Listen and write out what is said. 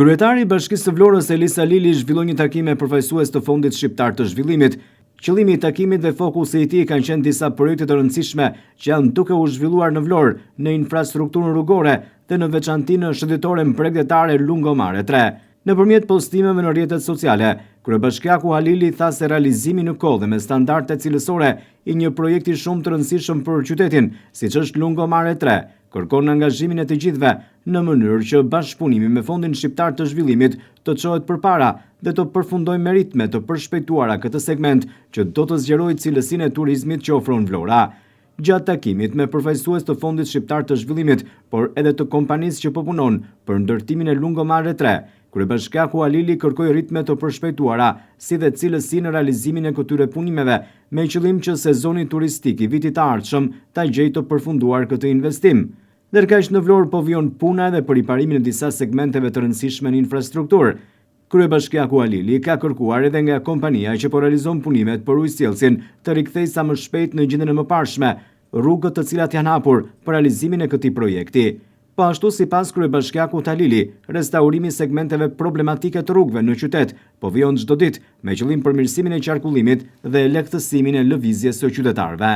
Kryetari i Bashkisë së Vlorës Elisa Lili zhvilloi një takim me përfaqësues të Fondit Shqiptar të Zhvillimit. Qëllimi i takimit dhe fokusi i tij kanë qenë disa projekte të rëndësishme që janë duke u zhvilluar në Vlorë, në infrastrukturën rrugore dhe në veçanti në shëndetore mbregdetare Lungomare 3. Nëpërmjet postimeve në rrjetet sociale, kryebashkiaku Halili tha se realizimi në kohë dhe me standarde cilësore i një projekti shumë të rëndësishëm për qytetin, siç është Lungomare 3, kërkon angazhimin e të gjithëve në mënyrë që bashkëpunimi me Fondin Shqiptar të Zhvillimit të çohet përpara dhe të përfundojë me ritme të përshpejtuara këtë segment që do të zgjerojë cilësinë e turizmit që ofron Vlora. Gjatë takimit me përfaqësues të Fondit Shqiptar të Zhvillimit, por edhe të kompanisë që po punon për ndërtimin e Lungomare 3, kryebashkiaku Halili kërkoi ritme të përshpejtuara, si dhe cilësi në realizimin e këtyre punimeve, me qëllim që sezoni turistik i vitit të ardhshëm ta gjejë të përfunduar këtë investim. Ndërkaq në Vlorë po vjen puna edhe për riparimin e disa segmenteve të rëndësishme në infrastrukturë. Kryebashkiaku Halili ka kërkuar edhe nga kompania që po realizon punimet për ujësjellsin të rikthejë sa më shpejt në gjendjen e mëparshme rrugët të cilat janë hapur për realizimin e këtij projekti. Po ashtu, sipas kryebashkiakut Halili, restaurimi i segmenteve problematike të rrugëve në qytet po vjen çdo ditë me qëllim përmirësimin e qarkullimit dhe lehtësimin e lëvizjes së qytetarëve.